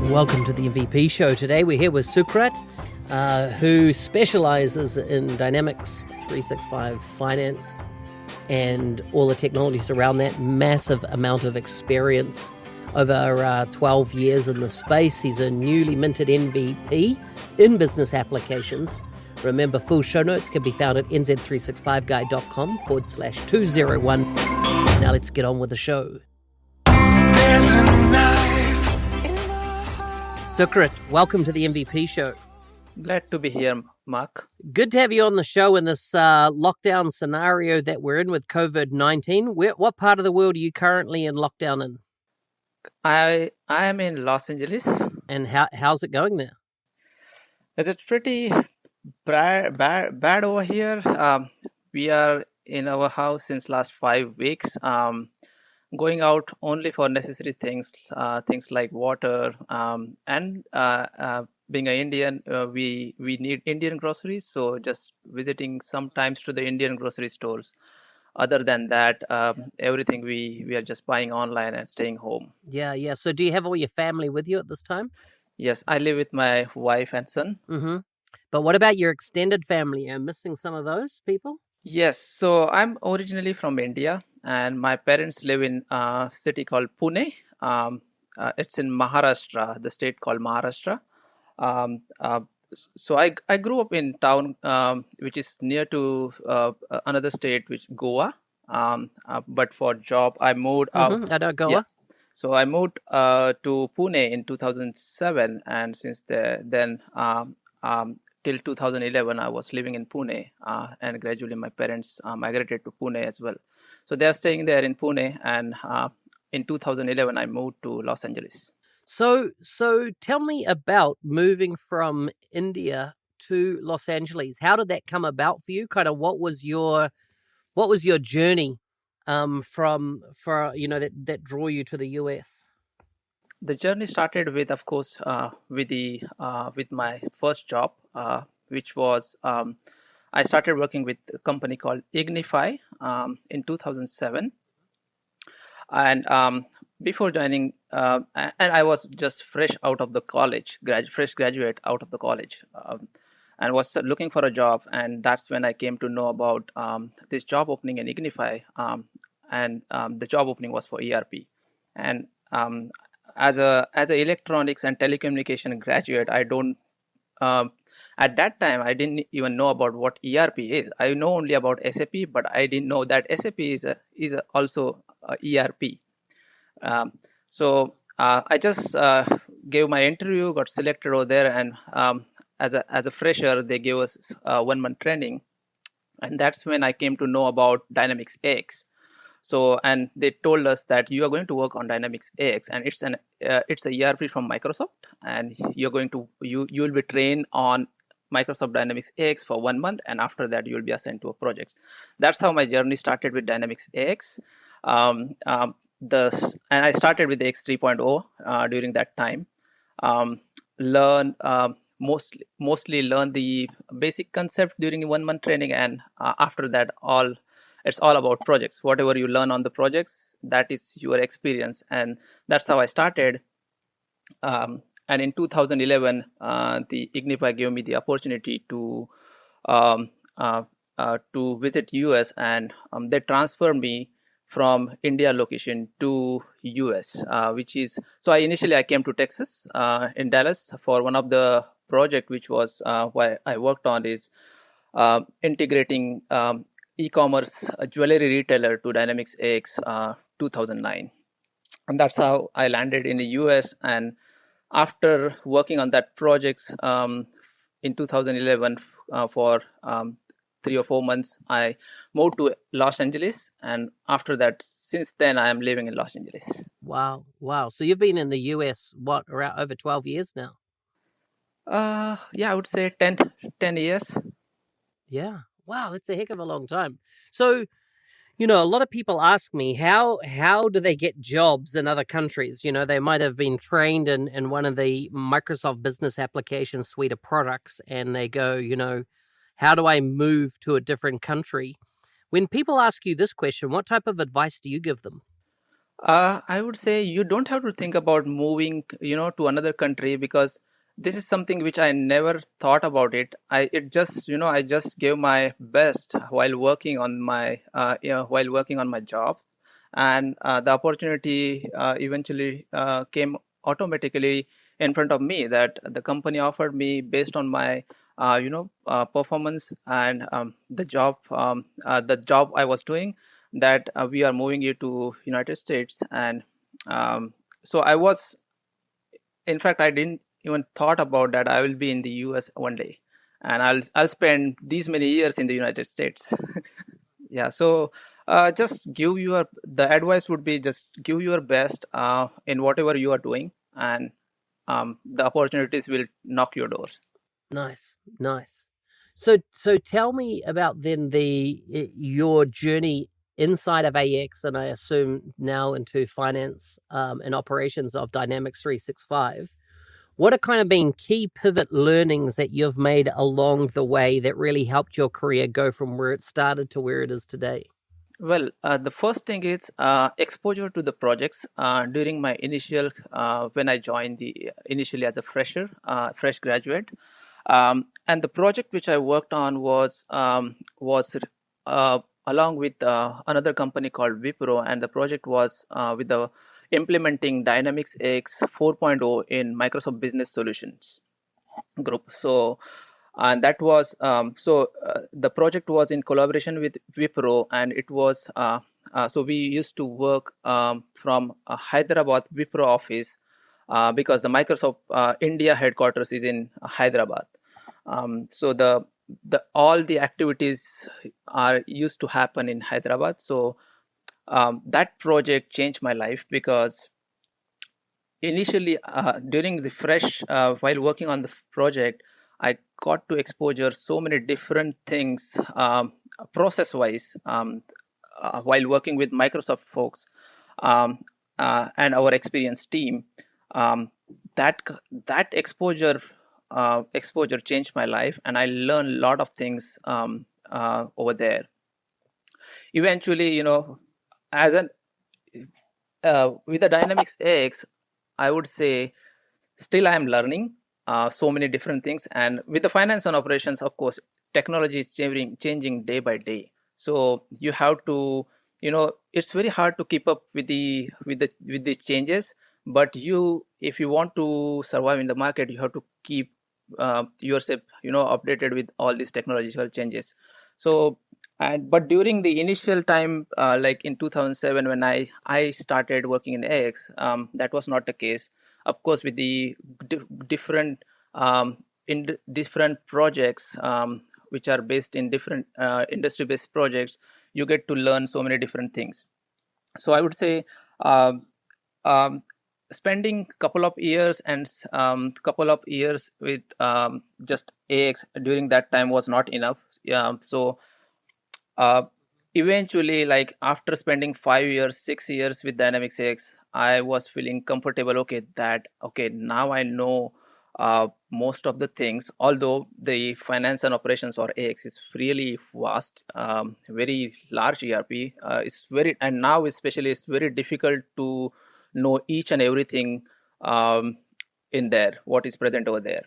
Welcome to the MVP show. Today we're here with Sukrut, who specializes in Dynamics 365 finance and all the technologies around that. Massive amount of experience over 12 years in the space. He's a newly minted MVP in business applications. Remember, full show notes can be found at nz365guide.com/201. Now let's get on with the show. Sukrut, welcome to the MVP show. Glad to be here, Mark. Good to have you on the show in this lockdown scenario that we're in with COVID-19. What part of the world are you currently in lockdown in? I am in Los Angeles. And how's it going there? Is it pretty bad over here? We are in our house since last 5 weeks. Going out only for necessary things, things like water, and being an Indian, we need Indian groceries. So just visiting sometimes to the Indian grocery stores. Other than that, everything we are just buying online and staying home. Yeah. So do you have all your family with you at this time? Yes, I live with my wife and son. Mm-hmm. But what about your extended family? Are you missing some of those people? Yes, so I'm originally from India, and my parents live in a city called Pune. It's in Maharashtra, the state called Maharashtra. Um, uh, so I grew up in town which is near to another state, which Goa. But for job, I moved out. I know Goa. Yeah. So I moved to Pune in 2007, and since then till 2011, I was living in Pune, and gradually my parents migrated to Pune as well. So they are staying there in Pune, and in 2011, I moved to Los Angeles. So tell me about moving from India to Los Angeles. How did that come about for you? Kind of what was your journey that drew you to the US? The journey started with, of course, with my first job, which was I started working with a company called Ignify in 2007, and before joining, and I was just fresh out of the college, fresh graduate out of the college, and was looking for a job, and that's when I came to know about this job opening in Ignify, and the job opening was for ERP, and as a electronics and telecommunication graduate, I don't at that time I didn't even know about what ERP is. I know only about SAP, but I didn't know that SAP is also ERP. So I just gave my interview, got selected over there, and as a fresher, they gave us 1 month training, and that's when I came to know about Dynamics AX. So, and they told us that you are going to work on Dynamics AX, and it's a ERP from Microsoft, and you will be trained on Microsoft Dynamics AX for 1 month, and after that you will be assigned to a project. That's how my journey started with Dynamics AX. And I started with the X 3.0 during that time. Mostly learn the basic concept during 1 month training, and after that it's all about projects. Whatever you learn on the projects, that is your experience, and that's how I started. And in 2011, the Ignify gave me the opportunity to visit US, and they transferred me from India location to US, which is, so I came to Texas, in Dallas, for one of the project, which was why I worked on is integrating e-commerce jewelry retailer to Dynamics AX 2009, and that's how I landed in the US. And after working on that project in 2011 for 3 or 4 months, I moved to Los Angeles, and after that, since then, I am living in Los Angeles. Wow. So you've been in the US around over 12 years now? Yeah, I would say 10 years. Yeah. Wow, that's a heck of a long time. So, a lot of people ask me, how do they get jobs in other countries? They might have been trained in one of the Microsoft Business Application suite of products, and they go, how do I move to a different country? When people ask you this question, what type of advice do you give them? I would say you don't have to think about moving, to another country, because this is something which I never thought about it. I just gave my best while working on my job, and the opportunity eventually came automatically in front of me, that the company offered me based on my performance, and the job I was doing, that we are moving you to United States. And um, so I was, in fact, I didn't even thought about that I will be in the US one day, and I'll spend these many years in the United States. Yeah, so just give your the advice would be, just give your best in whatever you are doing, and the opportunities will knock your doors. Nice, nice. So tell me about then your journey inside of AX, and I assume now into finance and operations of Dynamics 365. What are kind of been key pivot learnings that you've made along the way that really helped your career go from where it started to where it is today? Well, the first thing is exposure to the projects during my initial when I joined the initially as a fresh graduate, and the project which I worked on was along with another company called Wipro, and the project was with the implementing Dynamics X 4.0 in Microsoft Business Solutions group. So, and that was the project was in collaboration with Wipro, and it was so we used to work from Hyderabad Wipro office, because the Microsoft India headquarters is in Hyderabad. So the all the activities are used to happen in Hyderabad. So that project changed my life, because initially during the fresh while working on the project, I got to exposure so many different things, process wise, while working with Microsoft folks, um, and our experienced team. um, that that exposure changed my life, and I learned a lot of things over there. Eventually, as an with the Dynamics X, I would say still I am learning so many different things. And with the finance and operations, of course, technology is changing day by day. So you have to, it's very hard to keep up with the changes. But if you want to survive in the market, you have to keep yourself, updated with all these technological changes. So, and but during the initial time, like in 2007, when I started working in AX, that was not the case. Of course, with the different different projects, which are based in different industry based projects, you get to learn so many different things. So I would say um, um, spending couple of years and couple of years with just AX during that time was not enough. So uh, eventually, like after spending 5 years 6 years with Dynamics X, I was feeling comfortable. Okay, now I know most of the things, although the finance and operations or AX is really vast, very large ERP. It's very, and now especially it's very difficult to know each and everything in there, what is present over there.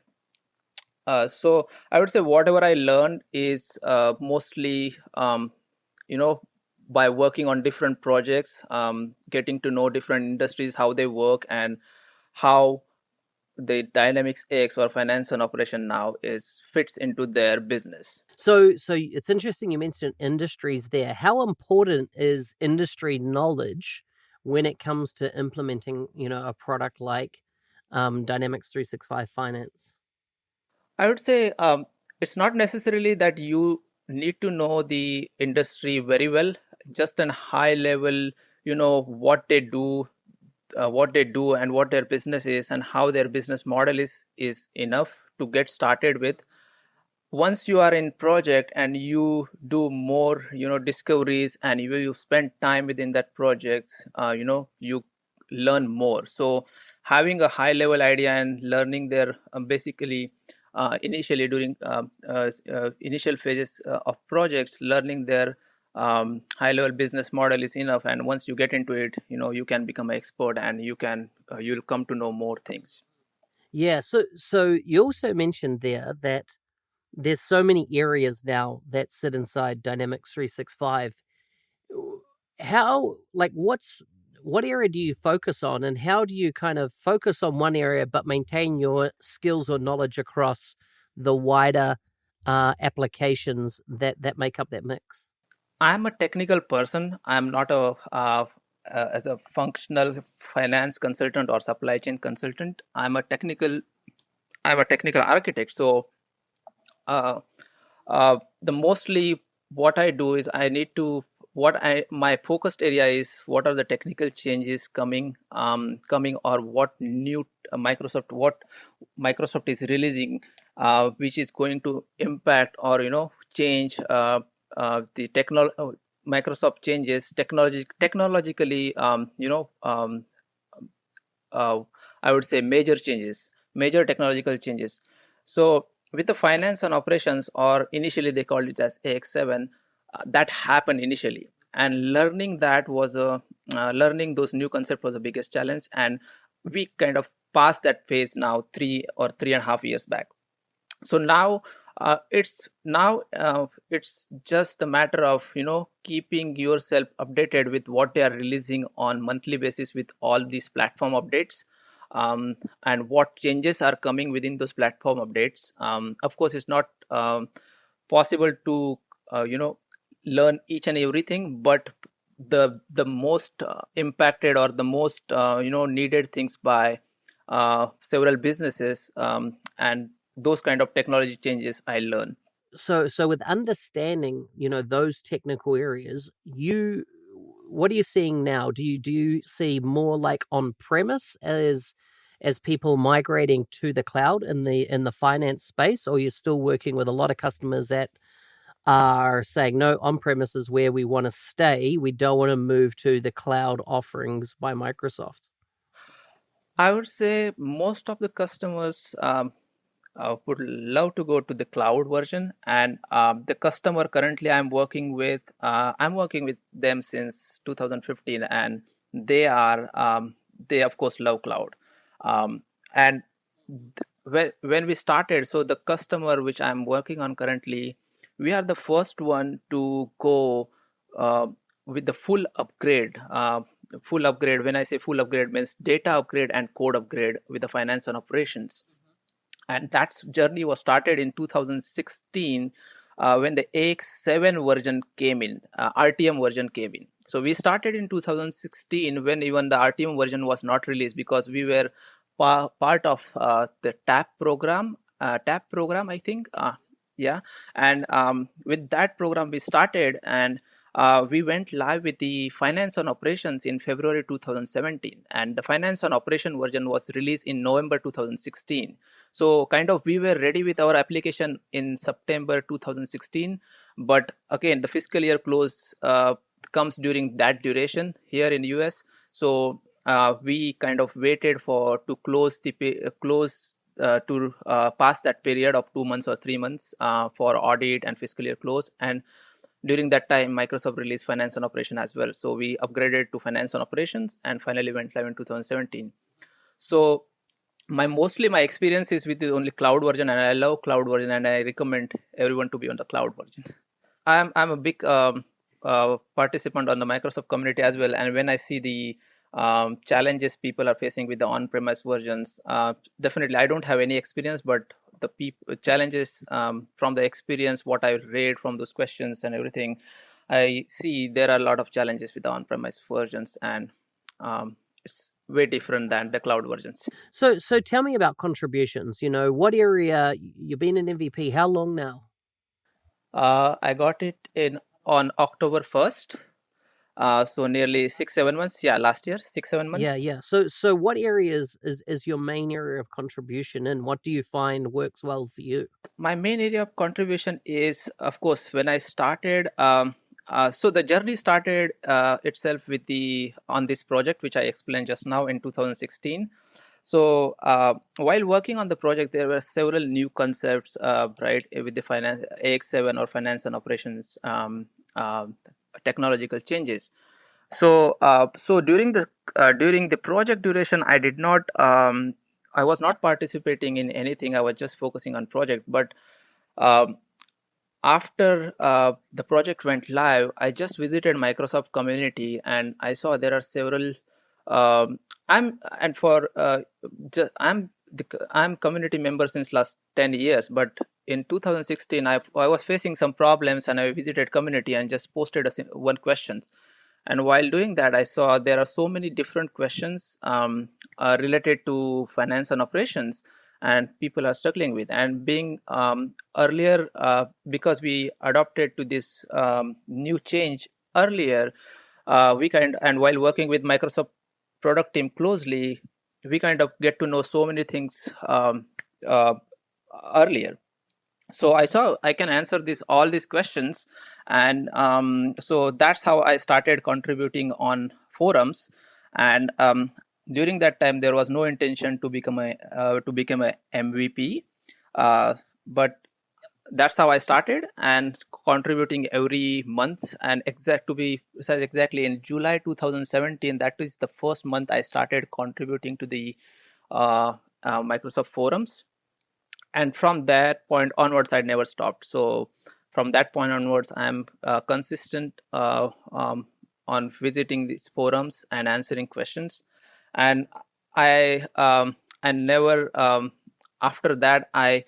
So I would say whatever I learned is mostly, you know, by working on different projects, getting to know different industries, how they work, and how the Dynamics X or finance and operation now is fits into their business. So it's interesting you mentioned industries there. How important is industry knowledge when it comes to implementing, a product like Dynamics 365 Finance? I would say it's not necessarily that you need to know the industry very well, just an high level, what they do and what their business is and how their business model is enough to get started with. Once you are in project and you do more, discoveries, and you spend time within that projects, you learn more. So having a high level idea and learning their basically initially during initial phases of projects, learning their high level business model is enough, and once you get into it, you can become an expert, and you'll come to know more things. Yeah. So you also mentioned there that there's so many areas now that sit inside Dynamics 365. How, like, what area do you focus on, and how do you kind of focus on one area but maintain your skills or knowledge across the wider applications that make up that mix? I'm a technical person. I'm not as a functional finance consultant or supply chain consultant. I'm a technical architect. So uh, the mostly what I do is I need to what I my focused area is what are the technical changes coming, or what Microsoft is releasing, which is going to impact or change the Microsoft changes technologically, uh, I would say major technological changes. So with the finance and operations, or initially they called it as AX7, that happened initially, and learning those new concepts was the biggest challenge, and we kind of passed that phase now 3 or 3.5 years back. So now it's just a matter of keeping yourself updated with what they are releasing on monthly basis with all these platform updates, and what changes are coming within those platform updates. Of course, it's not possible to learn each and everything, but the most impacted, or the most needed things by several businesses, and those kind of technology changes I learn. So with understanding, those technical areas, what are you seeing now? Do you see more like on-premise as people migrating to the cloud in the finance space, or you're still working with a lot of customers that are saying, no, on-premise is where we want to stay. We don't want to move to the cloud offerings by Microsoft. I would say most of the customers would love to go to the cloud version, and the customer currently I'm working with them since 2015, and they are they of course love cloud. And when we started, so the customer which I'm working on currently, we are the first one to go uh, with the full upgrade. When I say full upgrade, means data upgrade and code upgrade with the finance and operations. And that journey was started in 2016, when the AX7 version came in, RTM version came in. So we started in 2016 when even the RTM version was not released, because we were part of the TAP program, I think. Yeah. And with that program we started, and we went live with the finance and operations in February 2017, and the finance and operation version was released in November 2016. So kind of we were ready with our application in September 2016, but again the fiscal year close comes during that duration here in US. So we kind of waited for to close the close to pass that period of 2 months or 3 months for audit and fiscal year close. And during that time Microsoft released finance and operation as well, so we upgraded to finance and operations and finally went live in 2017. So my experience is with the only cloud version, and I love cloud version, and I recommend everyone to be on the cloud version. I'm a big participant on the Microsoft community as well, and when I see the challenges people are facing with the on-premise versions, definitely I don't have any experience, but the challenges, from the experience, what I read from those questions and everything, I see there are a lot of challenges with the on-premise versions, and it's way different than the cloud versions. So tell me about contributions. What area you've been an MVP? How long now? I got it in on October 1st. So nearly 6 7 months. Yeah, last year, 6 7 months. Yeah. So what areas is your main area of contribution in? What do you find works well for you? My main area of contribution is, of course, when I started. So the journey started itself with the on this project, which I explained just now in 2016. So while working on the project, there were several new concepts, right, with the finance AX7 or finance and operations. technological changes. So during the project duration, I was not participating in anything. I was just focusing on project. But um, after the project went live, I just visited Microsoft community, and I saw there are several. I'm and for just, I'm community member since last 10 years, but in 2016 I was facing some problems, and I visited community and just posted one questions. And while doing that, I saw there are so many different questions related to finance and operations, and people are struggling with. And being earlier, because we adopted to this new change earlier, and while working with Microsoft product team closely, we kind of get to know so many things uh, earlier. So I saw I can answer all these questions. And so that's how I started contributing on forums. And during that time, there was no intention to become a MVP, but that's how I started, and contributing every month. And to be precise, exactly in July 2017, that is the first month I started contributing to the Microsoft forums. And from that point onwards, I never stopped. So from that point onwards, I'm consistent on visiting these forums and answering questions. And I never after that, I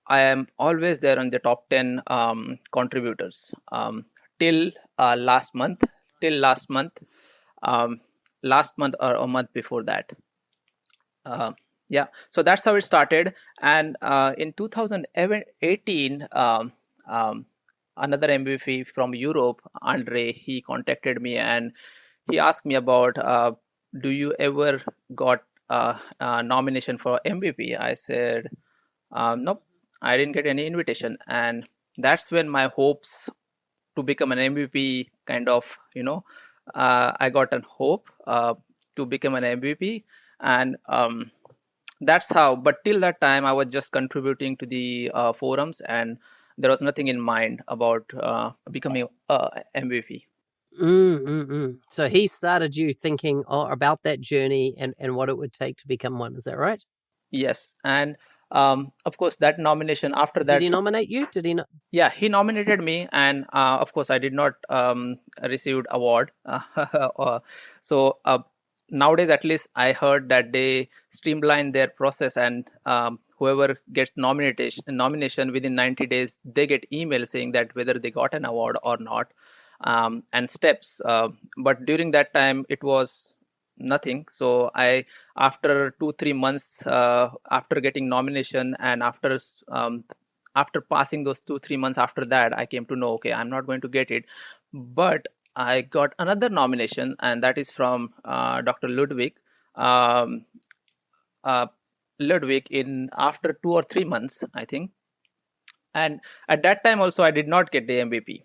am always there on the top 10 contributors till last month. Till um, last month or a month before that. uh, yeah, so that's how it started. And in 2018, another MVP from Europe, Andre, he contacted me, and he asked me about, do you ever got nomination for MVP? I said, nope, I didn't get any invitation. And that's when my hopes to become an MVP kind of, I got an hope to become an MVP. And that's how. But till that time, I was just contributing to the forums, and there was nothing in mind about becoming MVP. So he started you thinking about that journey and what it would take to become one. Is that right? Yes. And of course, that nomination after that. Did he nominate you? Did he not? Yeah, he nominated me, and of course, I did not receive award. So nowadays, at least, I heard that they streamline their process, and whoever gets nomination within 90 days, they get email saying that whether they got an award or not, and steps. But during that time, it was nothing. So I, after 2-3 months after getting nomination, and after passing those 2-3 months after that, I came to know, okay, I'm not going to get it. But I got another nomination, and that is from Dr. Ludwig. um, uh, Ludwig, in after 2 or 3 months, I think. And at that time also, I did not get the MVP.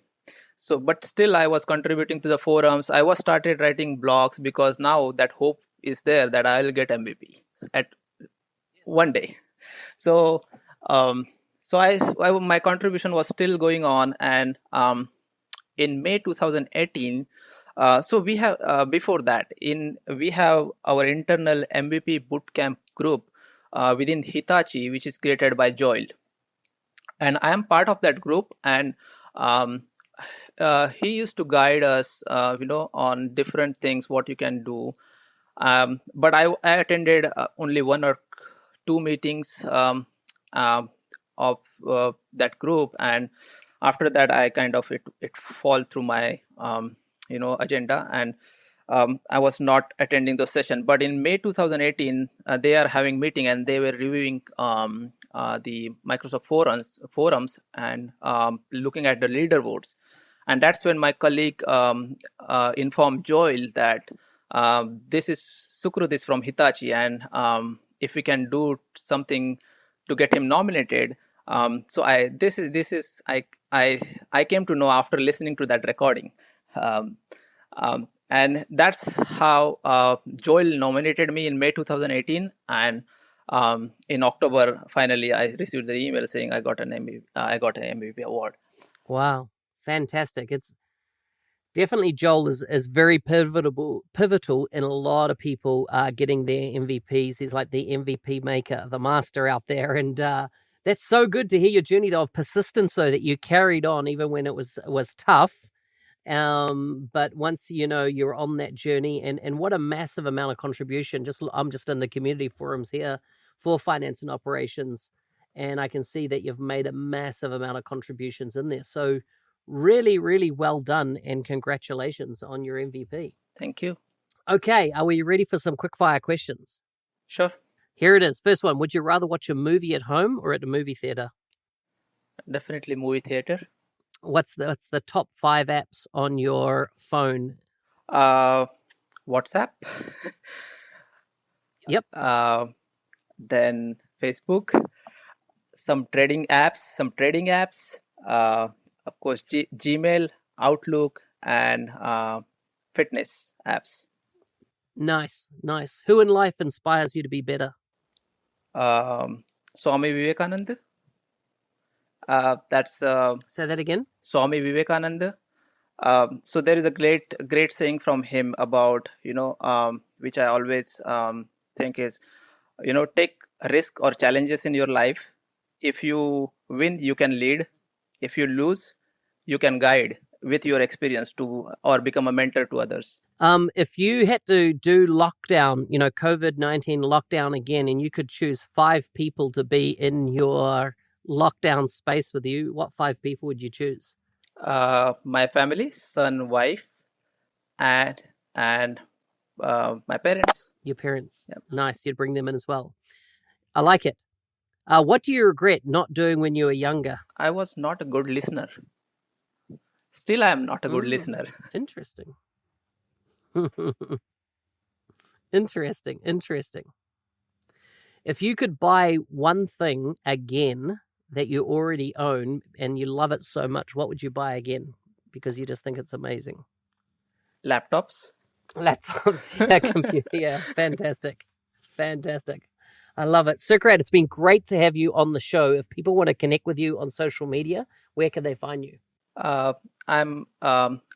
So but still, I was contributing to the forums. I was started writing blogs, because now that hope is there that I will get MVP at one day. So um, my contribution was still going on. And in May 2018, so we have before that, in we have our internal MVP bootcamp group within Hitachi, which is created by Joel, and I am part of that group. And um, he used to guide us, on different things what you can do. But I attended only one or two meetings um, of that group. And after that, I kind of it fall through my agenda. And I was not attending those sessions. But in May 2018, they are having meeting, and they were reviewing the Microsoft forums, and looking at the leaderboards. And that's when my colleague informed Joel that this is Sukrut is from Hitachi, and if we can do something to get him nominated. So I came to know after listening to that recording. Um, and that's how Joel nominated me in May 2018. And in October, finally, I received the email saying I got an MVP award. Wow, fantastic! Definitely, Joel is very pivotal in a lot of people getting their MVPs. He's like the MVP maker, the master out there, and that's so good to hear your journey of persistence, though, that you carried on even when it was tough. But once you're on that journey, and what a massive amount of contribution. I'm just in the community forums here for finance and operations, and I can see that you've made a massive amount of contributions in there. So really, really well done, and congratulations on your MVP. Thank you. Okay, are we ready for some quick-fire questions? Sure. Here it is. First one, would you rather watch a movie at home or at the movie theater? Definitely movie theater. What's the top 5 apps on your phone? WhatsApp. Yep. Then Facebook. Some trading apps. Of course, Gmail, Outlook, and fitness apps. Nice. Who in life inspires you to be better? Swami Vivekananda. Say that again. Swami Vivekananda. So there is a great saying from him about which I always think is take risk or challenges in your life. If you win, you can lead. If you lose, you can guide with your experience or become a mentor to others. If you had to do lockdown, COVID-19 lockdown again, and you could choose 5 people to be in your lockdown space with you, what 5 people would you choose? My family, son, wife, and my parents. Your parents. Yep. Nice. You'd bring them in as well. I like it. What do you regret not doing when you were younger? I was not a good listener. Still, I am not a good listener. Interesting. Interesting. If you could buy one thing again that you already own and you love it so much, what would you buy again? Because you just think it's amazing. Laptops, yeah, computer, yeah, fantastic. I love it. Sukrut, it's been great to have you on the show. If people want to connect with you on social media, where can they find you? I'm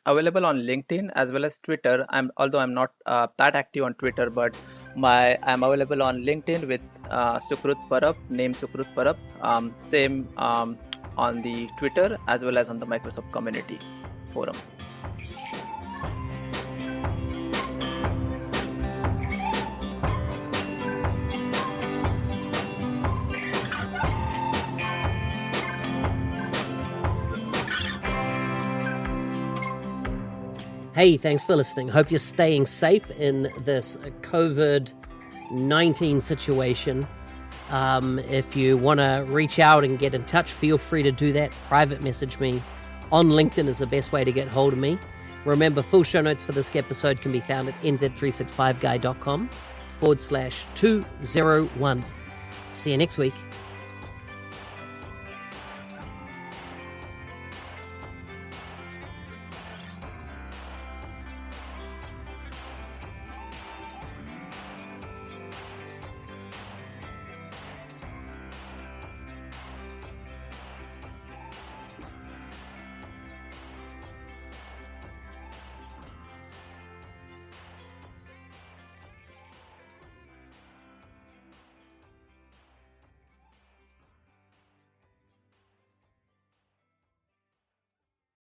available on LinkedIn as well as Twitter. Although I'm not that active on Twitter, but I'm available on LinkedIn with Sukrut Parab, name Sukrut Parab. Same on the Twitter as well as on the Microsoft Community Forum. Hey, thanks for listening. Hope you're staying safe in this COVID-19 situation. If you want to reach out and get in touch, feel free to do that. Private message me. On LinkedIn is the best way to get hold of me. Remember, full show notes for this episode can be found at nz365guy.com/201. See you next week.